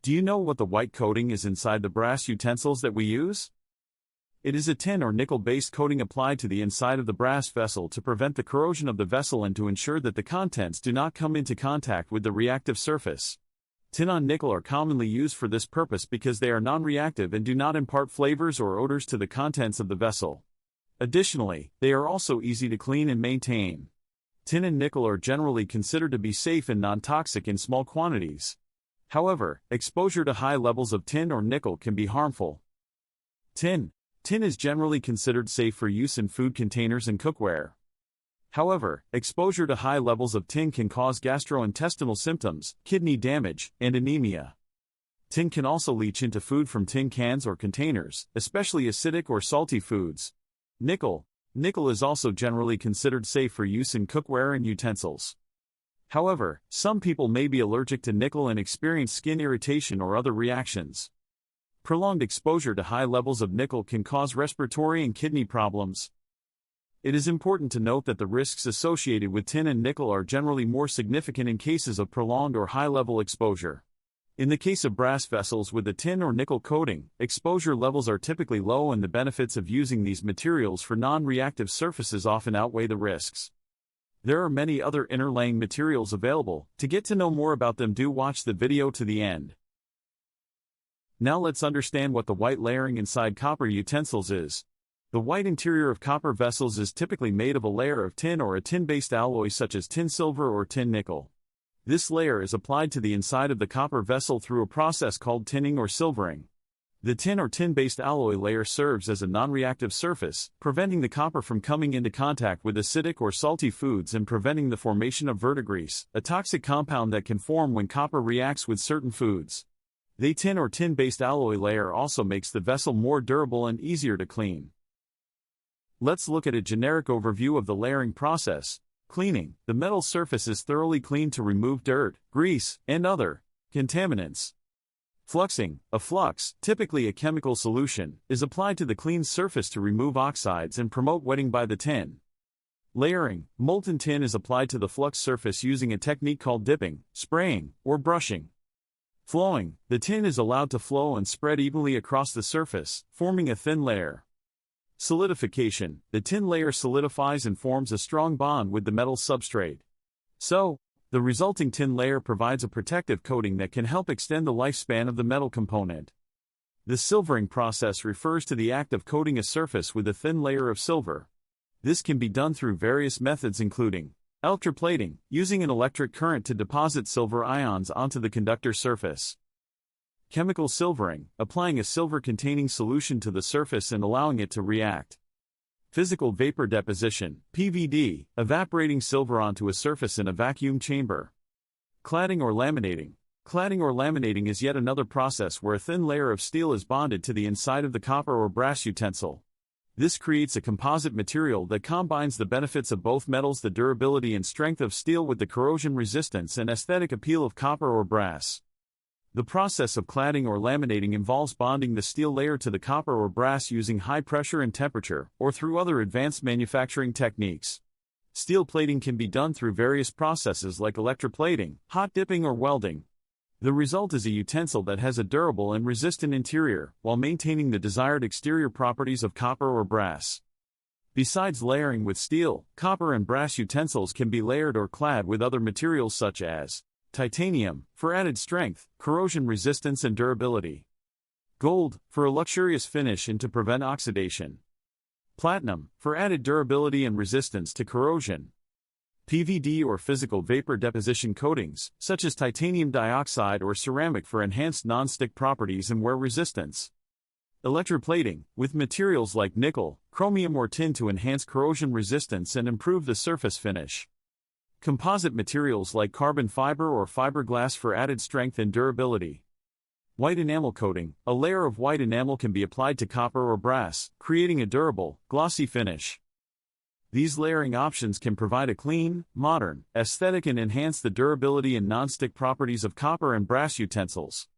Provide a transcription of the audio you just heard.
Do you know what the white coating is inside the brass utensils that we use? It is a tin or nickel-based coating applied to the inside of the brass vessel to prevent the corrosion of the vessel and to ensure that the contents do not come into contact with the reactive surface. Tin on nickel are commonly used for this purpose because they are non-reactive and do not impart flavors or odors to the contents of the vessel. Additionally, they are also easy to clean and maintain. Tin and nickel are generally considered to be safe and non-toxic in small quantities. However, exposure to high levels of tin or nickel can be harmful. Tin is generally considered safe for use in food containers and cookware. However, exposure to high levels of tin can cause gastrointestinal symptoms, kidney damage, and anemia. Tin can also leach into food from tin cans or containers, especially acidic or salty foods. Nickel is also generally considered safe for use in cookware and utensils. However, some people may be allergic to nickel and experience skin irritation or other reactions. Prolonged exposure to high levels of nickel can cause respiratory and kidney problems. It is important to note that the risks associated with tin and nickel are generally more significant in cases of prolonged or high-level exposure. In the case of brass vessels with a tin or nickel coating, exposure levels are typically low and the benefits of using these materials for non-reactive surfaces often outweigh the risks. There are many other interlaying materials available. To get to know more about them, do watch the video to the end. Now let's understand what the white layering inside copper utensils is. The white interior of copper vessels is typically made of a layer of tin or a tin-based alloy such as tin silver or tin nickel. This layer is applied to the inside of the copper vessel through a process called tinning or silvering. The tin or tin-based alloy layer serves as a non-reactive surface, preventing the copper from coming into contact with acidic or salty foods and preventing the formation of verdigris, a toxic compound that can form when copper reacts with certain foods. The tin or tin-based alloy layer also makes the vessel more durable and easier to clean. Let's look at a generic overview of the layering process. Cleaning. The metal surface is thoroughly cleaned to remove dirt, grease, and other contaminants. Fluxing. A flux, typically a chemical solution, is applied to the clean surface to remove oxides and promote wetting by the tin. Layering. Molten tin is applied to the flux surface using a technique called dipping, spraying, or brushing. Flowing. The tin is allowed to flow and spread evenly across the surface, forming a thin layer. Solidification. The tin layer solidifies and forms a strong bond with the metal substrate. The resulting tin layer provides a protective coating that can help extend the lifespan of the metal component. The silvering process refers to the act of coating a surface with a thin layer of silver. This can be done through various methods including electroplating, using an electric current to deposit silver ions onto the conductor surface. Chemical silvering, applying a silver-containing solution to the surface and allowing it to react. Physical vapor deposition, PVD, evaporating silver onto a surface in a vacuum chamber. Cladding or laminating. Cladding or laminating is yet another process where a thin layer of steel is bonded to the inside of the copper or brass utensil. This creates a composite material that combines the benefits of both metals, the durability and strength of steel with the corrosion resistance and aesthetic appeal of copper or brass. The process of cladding or laminating involves bonding the steel layer to the copper or brass using high pressure and temperature, or through other advanced manufacturing techniques. Steel plating can be done through various processes like electroplating, hot dipping or welding. The result is a utensil that has a durable and resistant interior, while maintaining the desired exterior properties of copper or brass. Besides layering with steel, copper and brass utensils can be layered or clad with other materials such as titanium, for added strength, corrosion resistance and durability. Gold, for a luxurious finish and to prevent oxidation. Platinum, for added durability and resistance to corrosion. PVD or physical vapor deposition coatings, such as titanium dioxide or ceramic for enhanced non-stick properties and wear resistance. Electroplating, with materials like nickel, chromium or tin to enhance corrosion resistance and improve the surface finish. Composite materials like carbon fiber or fiberglass for added strength and durability. White enamel coating, a layer of white enamel can be applied to copper or brass, creating a durable, glossy finish. These layering options can provide a clean, modern, aesthetic and enhance the durability and non-stick properties of copper and brass utensils.